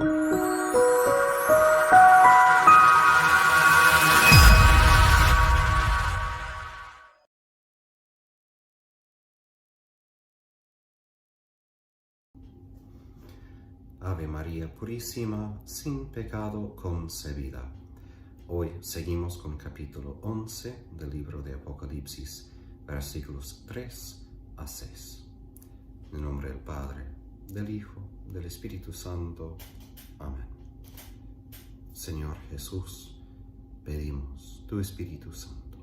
Ave María Purísima, sin pecado concebida. Hoy seguimos con capítulo 11 del libro de Apocalipsis, versículos 3 a 6. En el nombre del Padre, del Hijo, del Espíritu Santo. Amén. Señor Jesús, pedimos tu Espíritu Santo.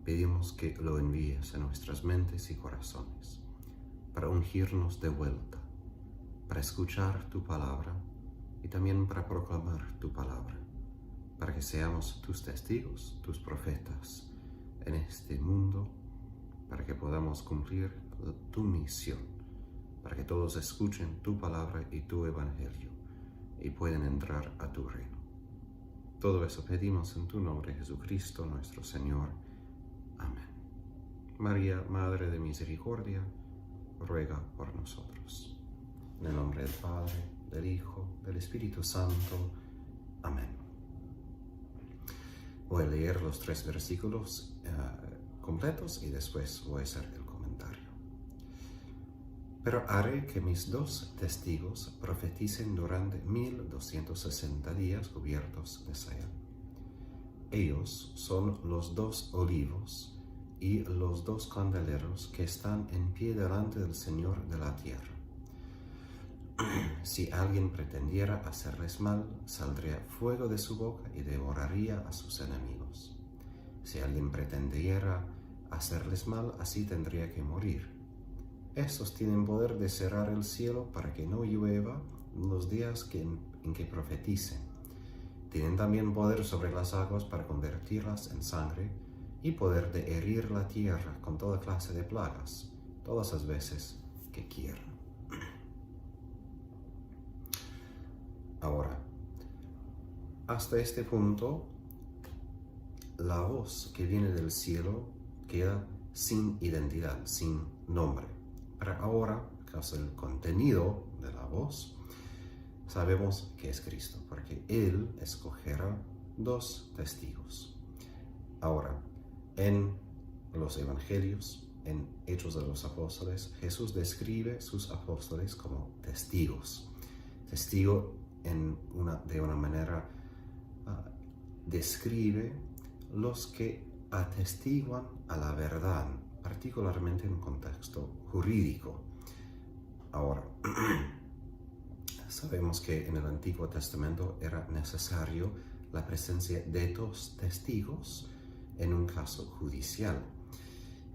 Pedimos que lo envíes a nuestras mentes y corazones para ungirnos de vuelta, para escuchar tu palabra y también para proclamar tu palabra, para que seamos tus testigos, tus profetas en este mundo, para que podamos cumplir tu misión, para que todos escuchen tu palabra y tu evangelio y puedan entrar a tu reino. Todo eso pedimos en tu nombre, Jesucristo, nuestro Señor. Amén. María, Madre de Misericordia, ruega por nosotros. En el nombre del Padre, del Hijo, del Espíritu Santo. Amén. Voy a leer los 3 versículos completos y después voy a hacer el comentario. Pero haré que mis 2 testigos profeticen durante 1260 días cubiertos de sayal. Ellos son los 2 olivos y los 2 candeleros que están en pie delante del Señor de la tierra. Si alguien pretendiera hacerles mal, saldría fuego de su boca y devoraría a sus enemigos. Si alguien pretendiera hacerles mal, así tendría que morir. Estos tienen poder de cerrar el cielo para que no llueva en los días en que profeticen. Tienen también poder sobre las aguas para convertirlas en sangre y poder de herir la tierra con toda clase de plagas, todas las veces que quieran. Ahora, hasta este punto, la voz que viene del cielo queda sin identidad, sin nombre. Pero ahora, casi el contenido de la voz, sabemos que es Cristo, porque Él escogerá 2 testigos. Ahora, en los Evangelios, en Hechos de los Apóstoles, Jesús describe sus apóstoles como testigos. Testigo de una manera describe los que atestiguan a la verdad, particularmente en un contexto jurídico. Ahora, sabemos que en el Antiguo Testamento era necesario la presencia de 2 testigos en un caso judicial.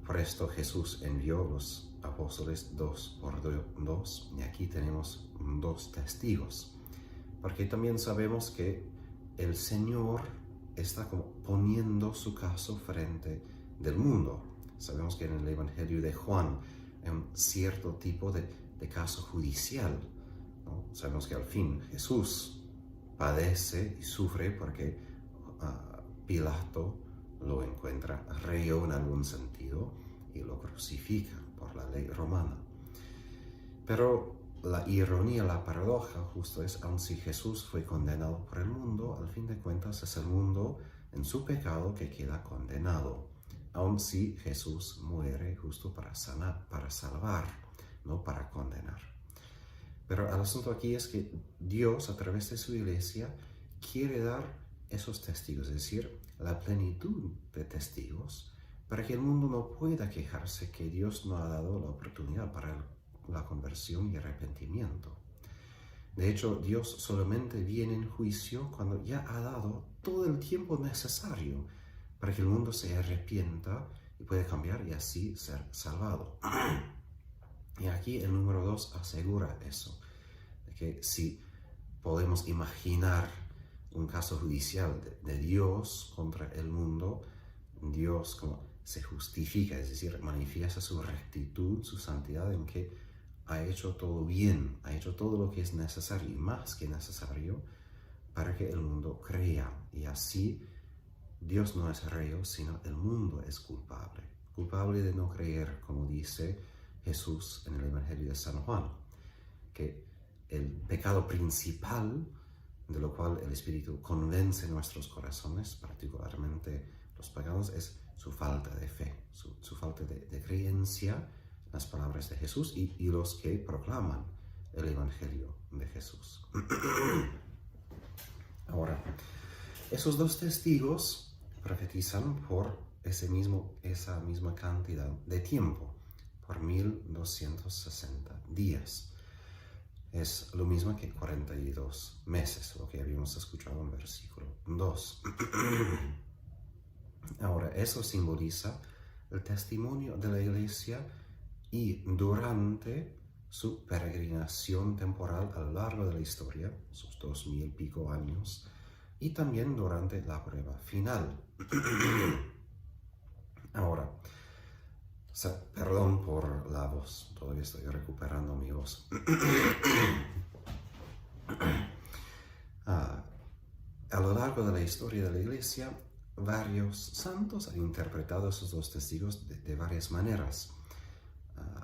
Por esto Jesús envió los apóstoles 2 por 2 y aquí tenemos 2 testigos. Porque también sabemos que el Señor está como poniendo su caso frente del mundo. Sabemos que en el Evangelio de Juan hay un cierto tipo de caso judicial, ¿no? Sabemos que al fin Jesús padece y sufre porque Pilato lo encuentra reo en algún sentido y lo crucifica por la ley romana. Pero la ironía, la paradoja justo es, aun si Jesús fue condenado por el mundo, al fin de cuentas es el mundo en su pecado que queda condenado. Aun si Jesús muere justo para salvar, no para condenar. Pero el asunto aquí es que Dios, a través de su iglesia, quiere dar esos testigos, es decir, la plenitud de testigos, para que el mundo no pueda quejarse que Dios no ha dado la oportunidad para la conversión y arrepentimiento. De hecho, Dios solamente viene en juicio cuando ya ha dado todo el tiempo necesario para que el mundo se arrepienta y pueda cambiar y así ser salvado. Y aquí el número 2 asegura eso, de que si podemos imaginar un caso judicial de Dios contra el mundo, Dios como se justifica, es decir, manifiesta su rectitud, su santidad en que ha hecho todo bien, ha hecho todo lo que es necesario y más que necesario para que el mundo crea. Y así Dios no es reo, sino el mundo es culpable de no creer, como dice Jesús en el Evangelio de San Juan, que el pecado principal de lo cual el Espíritu convence nuestros corazones, particularmente los paganos, es su falta de fe, su falta de creencia en las palabras de Jesús y los que proclaman el Evangelio de Jesús. Ahora, esos dos testigos profetizan por esa misma cantidad de tiempo, por 1260 días. Es lo mismo que 42 meses, lo que habíamos escuchado en versículo 2. Ahora, eso simboliza el testimonio de la Iglesia y durante su peregrinación temporal a lo largo de la historia, sus 2000 y pico años, y también durante la prueba final. Ahora, perdón por la voz, todavía estoy recuperando mi voz. A lo largo de la historia de la Iglesia, varios santos han interpretado esos dos testigos de varias maneras.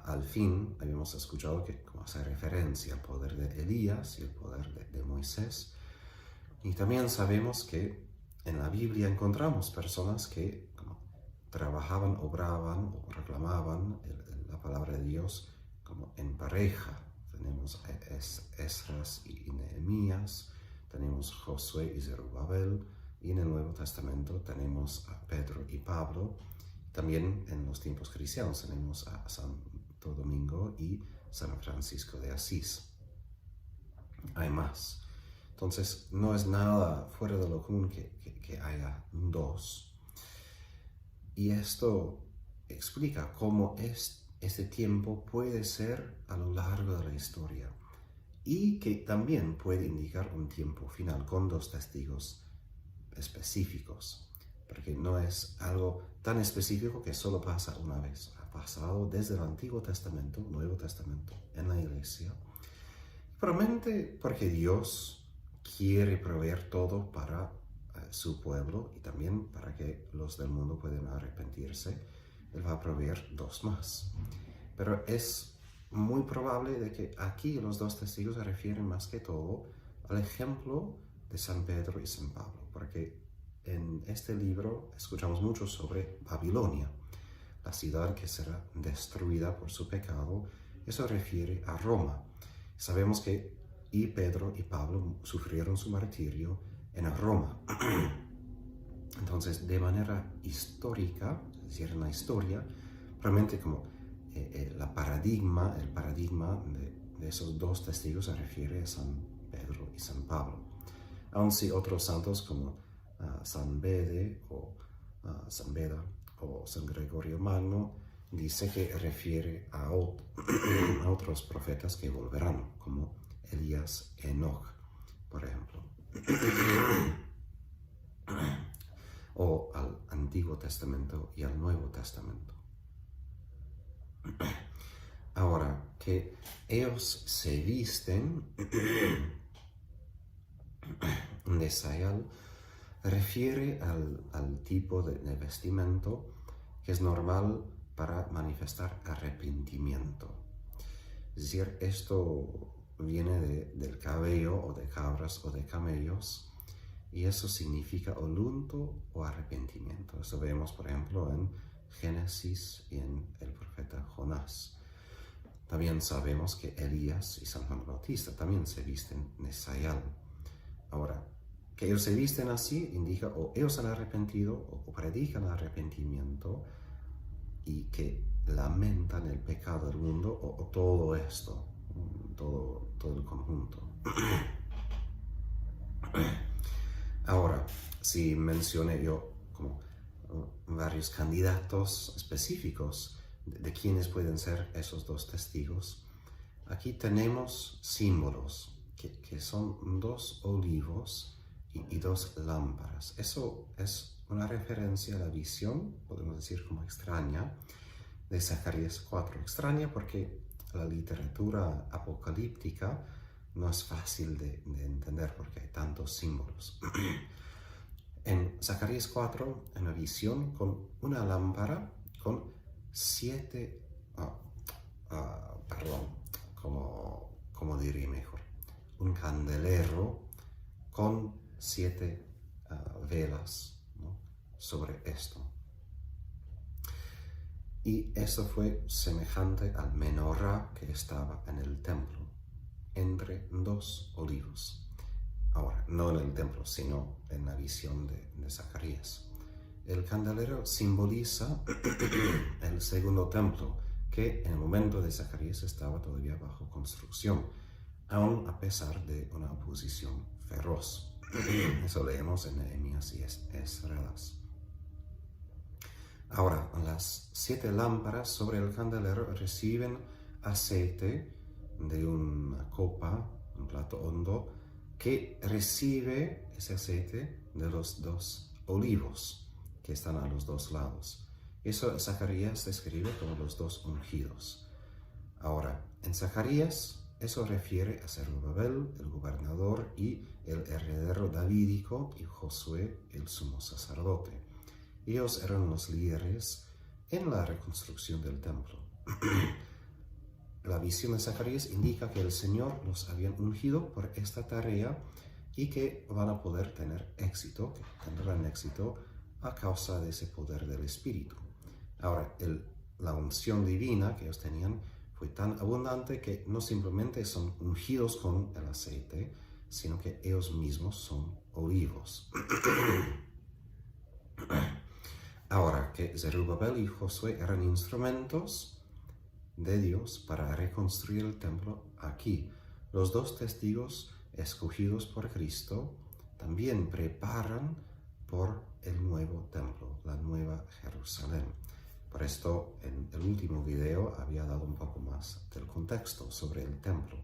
Al fin, habíamos escuchado que como hace referencia al poder de Elías y el poder de Moisés. Y también sabemos que en la Biblia encontramos personas que trabajaban, obraban o reclamaban la palabra de Dios como en pareja. Tenemos a Esdras y Nehemías, tenemos Josué y Zerubabel, y en el Nuevo Testamento tenemos a Pedro y Pablo. También en los tiempos cristianos tenemos a Santo Domingo y San Francisco de Asís. Hay más. Entonces, no es nada fuera de lo común que haya dos. Y esto explica cómo este tiempo puede ser a lo largo de la historia y que también puede indicar un tiempo final con dos testigos específicos, porque no es algo tan específico que solo pasa una vez. Ha pasado desde el Antiguo Testamento, Nuevo Testamento, en la Iglesia, probablemente porque Dios quiere proveer todo para su pueblo y también para que los del mundo puedan arrepentirse. Él va a proveer dos más. Pero es muy probable de que aquí los dos testigos se refieren más que todo al ejemplo de San Pedro y San Pablo, porque en este libro escuchamos mucho sobre Babilonia, la ciudad que será destruida por su pecado. Eso refiere a Roma. Sabemos que Pedro y Pablo sufrieron su martirio en Roma. Entonces, de manera histórica, es decir, en la historia, realmente como el paradigma de esos dos testigos se refiere a San Pedro y San Pablo. Aun si otros santos como San Bede o San Beda o San Gregorio Magno dice que refiere a otros profetas que volverán, como Elías, Enoch, por ejemplo. O al Antiguo Testamento y al Nuevo Testamento. Ahora, que ellos se visten de sayal refiere al tipo de vestimento que es normal para manifestar arrepentimiento. Es decir, esto viene del cabello o de cabras o de camellos, y eso significa o luto o arrepentimiento. Eso vemos, por ejemplo, en Génesis y en el profeta Jonás. También sabemos que Elías y San Juan Bautista también se visten de sayal. Ahora, que ellos se visten así indica o ellos han arrepentido o predican arrepentimiento y que lamentan el pecado del mundo o todo esto, todo el conjunto. Ahora, si mencioné yo como varios candidatos específicos de quiénes pueden ser esos dos testigos, aquí tenemos símbolos que son dos olivos y dos lámparas. Eso es una referencia a la visión, podemos decir como extraña, de Zacarías 4. Extraña porque la literatura apocalíptica no es fácil de entender porque hay tantos símbolos. En Zacarías 4, en la visión, con una lámpara con 7, ¿cómo diré mejor? un candelero con 7 velas, ¿no?, sobre esto. Y esto fue semejante al menorá que estaba en el templo, entre 2 olivos. Ahora, no en el templo, sino en la visión de Zacarías. El candelero simboliza el segundo templo, que en el momento de Zacarías estaba todavía bajo construcción, aun a pesar de una oposición feroz. Eso leemos en Nehemías y Esdras. Ahora, las 7 lámparas sobre el candelero reciben aceite de una copa, un plato hondo, que recibe ese aceite de los 2 olivos que están a los 2 lados. Eso Zacarías describe como los 2 ungidos. Ahora, en Zacarías, eso refiere a Zerubabel, el gobernador, y el heredero davídico, y Josué, el sumo sacerdote. Ellos eran los líderes en la reconstrucción del templo. La visión de Zacarías indica que el Señor los había ungido por esta tarea y que van a poder tener éxito, que tendrán éxito a causa de ese poder del Espíritu. Ahora, la unción divina que ellos tenían fue tan abundante que no simplemente son ungidos con el aceite, sino que ellos mismos son olivos. Ahora, que Zerubabel y Josué eran instrumentos de Dios para reconstruir el templo aquí. Los 2 testigos escogidos por Cristo también preparan por el nuevo templo, la nueva Jerusalén. Por esto, en el último video había dado un poco más del contexto sobre el templo,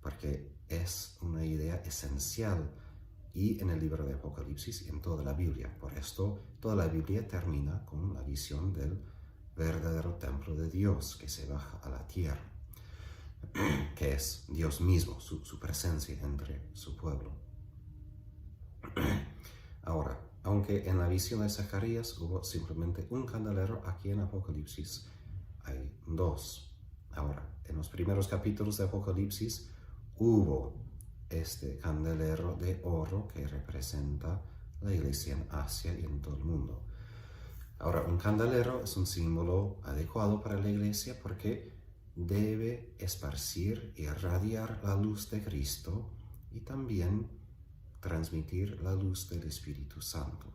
porque es una idea esencial y en el libro de Apocalipsis y en toda la Biblia. Por esto, toda la Biblia termina con la visión del verdadero templo de Dios que se baja a la tierra, que es Dios mismo, su presencia entre su pueblo. Ahora, aunque en la visión de Zacarías hubo simplemente un candelero, aquí en Apocalipsis hay 2. Ahora, en los primeros capítulos de Apocalipsis hubo este candelero de oro que representa la iglesia en Asia y en todo el mundo. Ahora, un candelero es un símbolo adecuado para la iglesia porque debe esparcir y irradiar la luz de Cristo y también transmitir la luz del Espíritu Santo,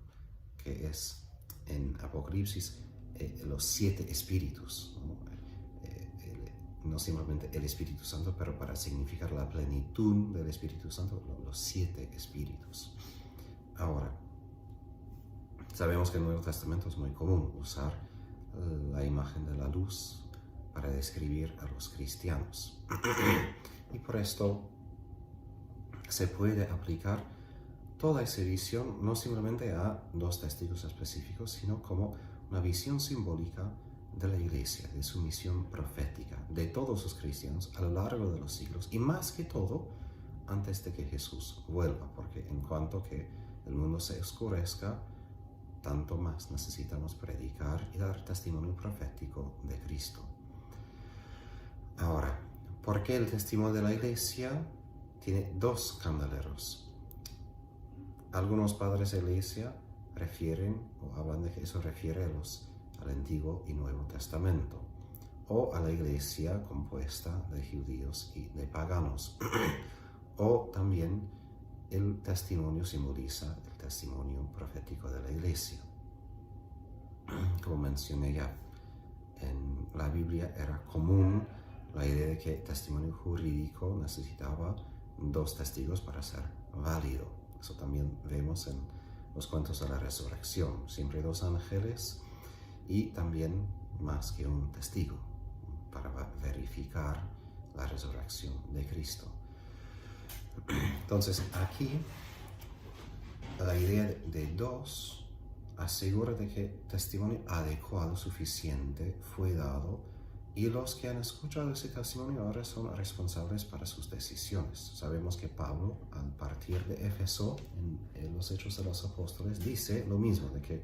que es en Apocalipsis los 7 espíritus, ¿no? No simplemente el Espíritu Santo, pero para significar la plenitud del Espíritu Santo, los 7 espíritus. Ahora, sabemos que en el Nuevo Testamento es muy común usar la imagen de la luz para describir a los cristianos. Y por esto se puede aplicar toda esa visión no simplemente a 2 testigos específicos, sino como una visión simbólica de la iglesia, de su misión profética, de todos los cristianos a lo largo de los siglos, y más que todo, antes de que Jesús vuelva, porque en cuanto que el mundo se oscurezca, tanto más necesitamos predicar y dar testimonio profético de Cristo. Ahora, ¿por qué el testimonio de la iglesia tiene 2 candeleros? Algunos padres de la iglesia refieren o hablan de que eso refiere al Antiguo y Nuevo Testamento, o a la iglesia compuesta de judíos y de paganos, o también el testimonio simboliza el testimonio profético de la iglesia. Como mencioné ya, en la Biblia era común la idea de que el testimonio jurídico necesitaba 2 testigos para ser válido. Eso también vemos en los cuentos de la resurrección, siempre 2 ángeles y también más que un testigo para verificar la resurrección de Cristo. Entonces aquí la idea de 2 asegura de que testimonio adecuado, suficiente, fue dado, y los que han escuchado ese testimonio ahora son responsables para sus decisiones. Sabemos que Pablo, al partir de Éfeso, en los Hechos de los Apóstoles, dice lo mismo, de que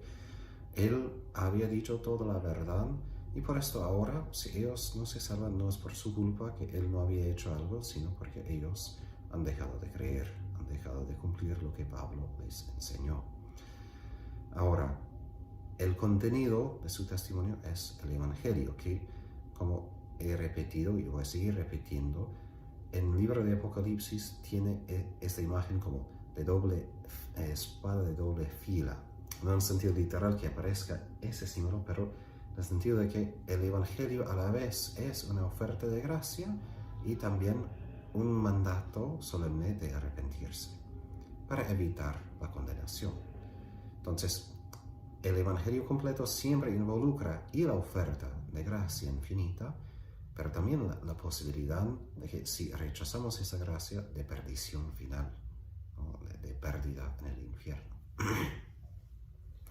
él había dicho toda la verdad, y por esto ahora, si ellos no se salvan, no es por su culpa que él no había hecho algo, sino porque ellos han dejado de creer, han dejado de cumplir lo que Pablo les enseñó. Ahora, el contenido de su testimonio es el Evangelio, que, como he repetido y voy a seguir repitiendo, en el libro de Apocalipsis tiene esta imagen como de espada de doble fila. No en el sentido literal que aparezca ese símbolo, pero en el sentido de que el Evangelio a la vez es una oferta de gracia y también un mandato solemne de arrepentirse para evitar la condenación. Entonces, el Evangelio completo siempre involucra y la oferta de gracia infinita, pero también la posibilidad de que si rechazamos esa gracia, de perdición final, ¿no? de pérdida en el infierno.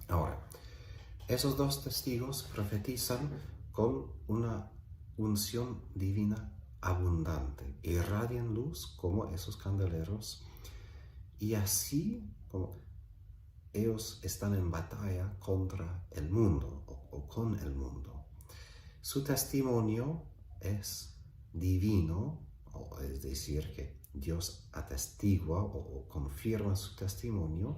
Ahora, esos dos testigos profetizan con una unción divina abundante, irradian luz como esos candeleros, y así como ellos están en batalla contra el mundo o con el mundo. Su testimonio es divino, es decir, que Dios atestigua o confirma su testimonio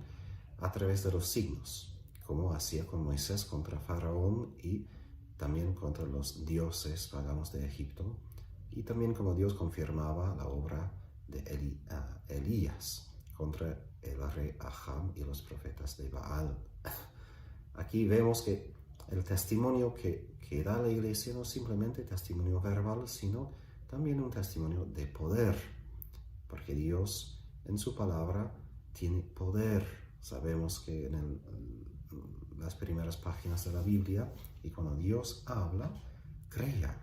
a través de los signos, como hacía con Moisés contra Faraón y también contra los dioses paganos de Egipto, y también como Dios confirmaba la obra de Elías contra el rey Ahab y los profetas de Baal. Aquí vemos que el testimonio que da la iglesia no es simplemente testimonio verbal, sino también un testimonio de poder, porque Dios en su palabra tiene poder. Sabemos que en las primeras páginas de la Biblia, y cuando Dios habla, crea.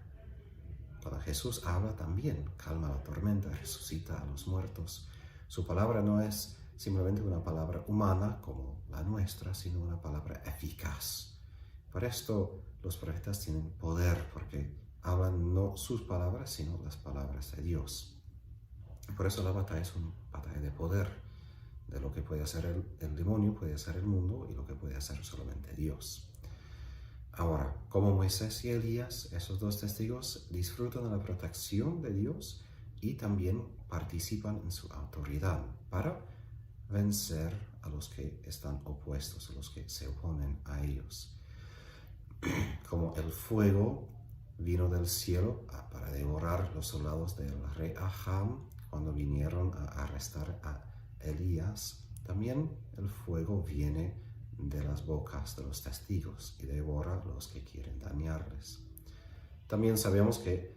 Cuando Jesús habla también, calma la tormenta, resucita a los muertos. Su palabra no es simplemente una palabra humana como la nuestra, sino una palabra eficaz. Por esto los profetas tienen poder, porque hablan no sus palabras, sino las palabras de Dios. Por eso la batalla es una batalla de poder, de lo que puede hacer el demonio, puede hacer el mundo, y lo que puede hacer solamente Dios. Ahora, como Moisés y Elías, esos dos testigos disfrutan de la protección de Dios y también participan en su autoridad para vencer a los que están opuestos, a los que se oponen a ellos. Como el fuego vino del cielo para devorar los soldados del rey Ahab cuando vinieron a arrestar a Elías, también el fuego viene de las bocas de los testigos y devora a los que quieren dañarles. También sabemos que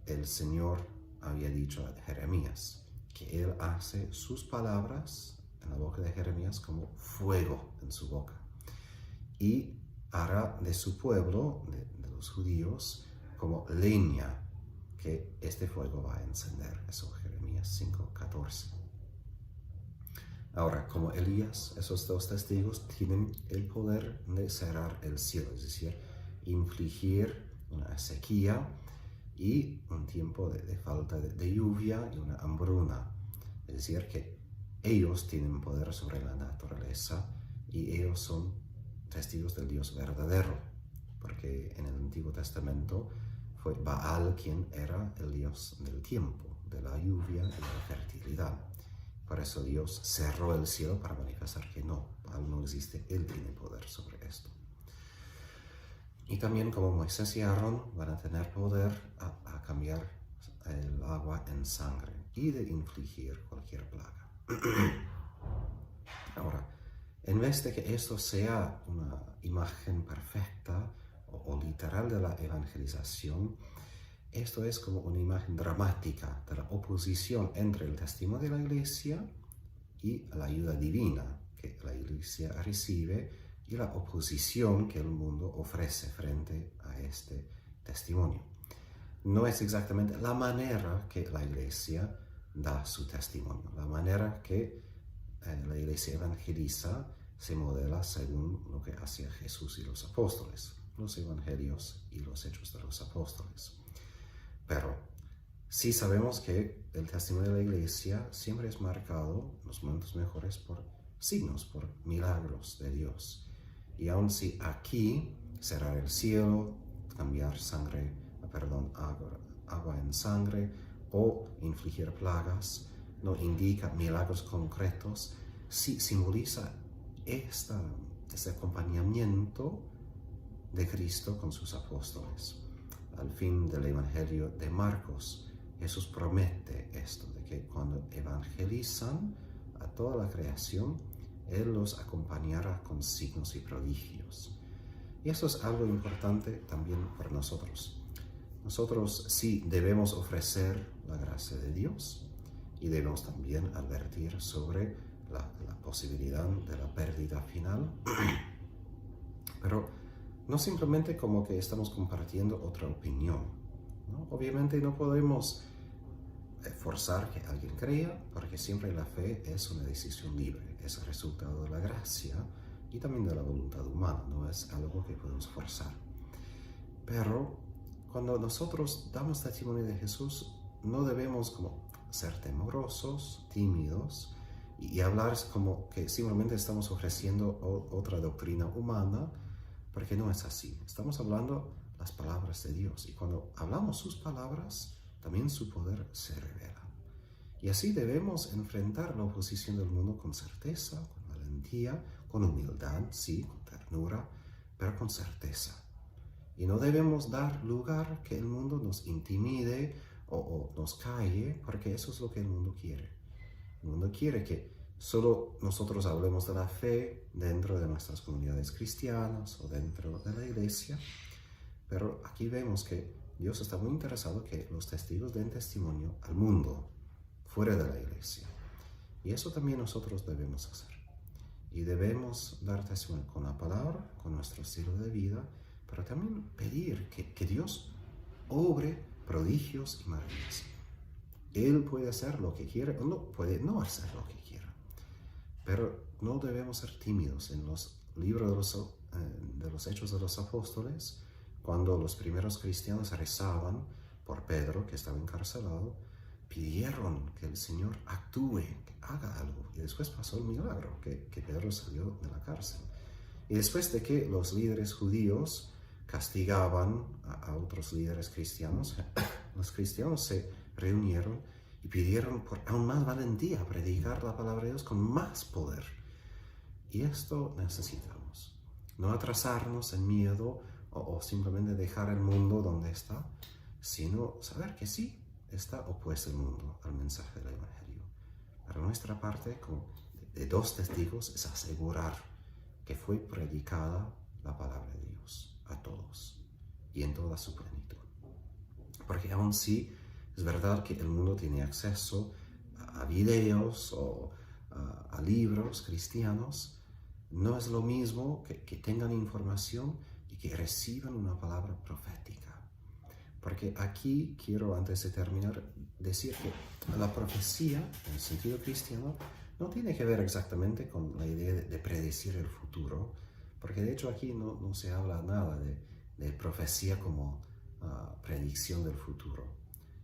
el Señor había dicho a Jeremías que Él hace sus palabras en la boca de Jeremías como fuego en su boca, y hará de su pueblo, de los judíos, como leña que este fuego va a encender. Eso Jeremías 5:14. Ahora, como Elías, esos dos testigos tienen el poder de cerrar el cielo, es decir, infligir una sequía y un tiempo de falta de lluvia y una hambruna. Es decir, que ellos tienen poder sobre la naturaleza y ellos son testigos del Dios verdadero, porque en el Antiguo Testamento fue Baal quien era el Dios del tiempo, de la lluvia y de la fertilidad. Por eso Dios cerró el cielo para manifestar que no, Baal no existe, Él tiene poder sobre esto. Y también como Moisés y Aarón van a tener poder a cambiar el agua en sangre y de infligir cualquier plaga. Ahora, en vez de que esto sea una imagen perfecta o literal de la evangelización, esto es como una imagen dramática de la oposición entre el testimonio de la iglesia y la ayuda divina que la iglesia recibe y la oposición que el mundo ofrece frente a este testimonio. No es exactamente la manera que la iglesia da su testimonio. La manera que la iglesia evangeliza se modela según lo que hacía Jesús y los apóstoles, los evangelios y los hechos de los apóstoles. Pero sí sabemos que el testimonio de la iglesia siempre es marcado en los momentos mejores por signos, por milagros de Dios. Y aun si aquí cerrar el cielo, cambiar agua en sangre o infligir plagas, no indica milagros concretos, sí simboliza este acompañamiento de Cristo con sus apóstoles. Al fin del Evangelio de Marcos, Jesús promete esto, de que cuando evangelizan a toda la creación, Él los acompañará con signos y prodigios. Y eso es algo importante también para nosotros. Nosotros sí debemos ofrecer la gracia de Dios y debemos también advertir sobre la posibilidad de la pérdida final. Pero no simplemente como que estamos compartiendo otra opinión, ¿no? Obviamente no podemos forzar que alguien crea, porque siempre la fe es una decisión libre, es el resultado de la gracia y también de la voluntad humana, no es algo que podemos forzar. Pero cuando nosotros damos testimonio de Jesús, no debemos como ser temorosos, tímidos y hablar como que simplemente estamos ofreciendo otra doctrina humana, porque no es así. Estamos hablando las palabras de Dios y cuando hablamos sus palabras, también su poder se revela. Y así debemos enfrentar la oposición del mundo con certeza, con valentía, con humildad, sí, con ternura, pero con certeza. Y no debemos dar lugar que el mundo nos intimide o nos calle, porque eso es lo que el mundo quiere. El mundo quiere que solo nosotros hablemos de la fe dentro de nuestras comunidades cristianas o dentro de la iglesia, pero aquí vemos que Dios está muy interesado que los testigos den testimonio al mundo, fuera de la iglesia. Y eso también nosotros debemos hacer. Y debemos dar testimonio con la palabra, con nuestro estilo de vida, pero también pedir que Dios obre prodigios y maravillas. Él puede hacer lo que quiere, o no puede no hacer lo que quiera. Pero no debemos ser tímidos. En los libros de los Hechos de los Apóstoles, cuando los primeros cristianos rezaban por Pedro, que estaba encarcelado, pidieron que el Señor actúe, que haga algo. Y después pasó el milagro, que Pedro salió de la cárcel. Y después de que los líderes judíos castigaban a otros líderes cristianos, los cristianos se reunieron y pidieron por aún más valentía predicar la palabra de Dios con más poder. Y esto necesitamos. No atrasarnos en miedo o simplemente dejar el mundo donde está, sino saber que sí, está opuesto el mundo al mensaje del Evangelio. Para nuestra parte, como de dos testigos, es asegurar que fue predicada la palabra de Dios a todos y en toda su plenitud. Porque aún sí, es verdad que el mundo tiene acceso a videos o a libros cristianos, no es lo mismo que tengan información y que reciban una palabra profética. Porque aquí quiero, antes de terminar, decir que la profecía, en el sentido cristiano, no tiene que ver exactamente con la idea de predecir el futuro, porque de hecho aquí no se habla nada de profecía como predicción del futuro,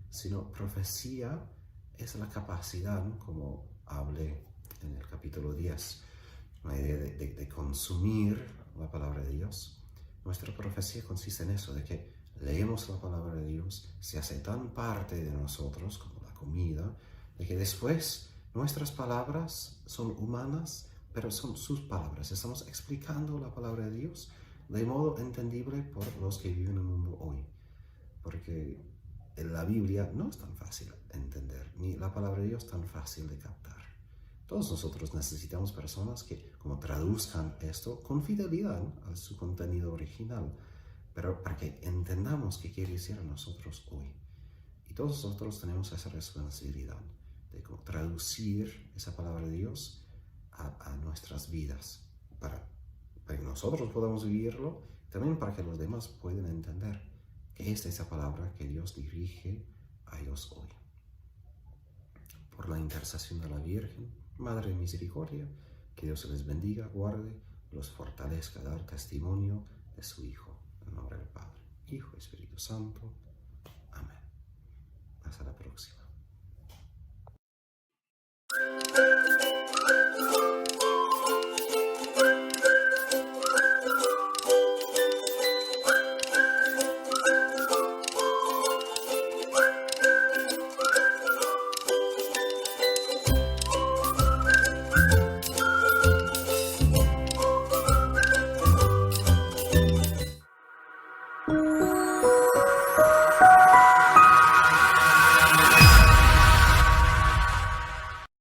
sino profecía es la capacidad, como hablé en el capítulo 10, la idea de consumir la palabra de Dios. Nuestra profecía consiste en eso, de que leemos la palabra de Dios, se hace tan parte de nosotros como la comida, de que después nuestras palabras son humanas, pero son sus palabras. Estamos explicando la palabra de Dios de modo entendible por los que viven en el mundo hoy. Porque la Biblia no es tan fácil de entender, ni la palabra de Dios tan fácil de captar. Todos nosotros necesitamos personas que como traduzcan esto con fidelidad a su contenido original, pero para que entendamos qué quiere decir a nosotros hoy. Y todos nosotros tenemos esa responsabilidad de traducir esa palabra de Dios a nuestras vidas, para que nosotros podamos vivirlo, también para que los demás puedan entender que es esa palabra que Dios dirige a ellos hoy. Por la intercesión de la Virgen, Madre de Misericordia, que Dios les bendiga, guarde, los fortalezca a dar testimonio de su Hijo. En el nombre del Padre, Hijo y Espíritu Santo. Amén. Hasta la próxima.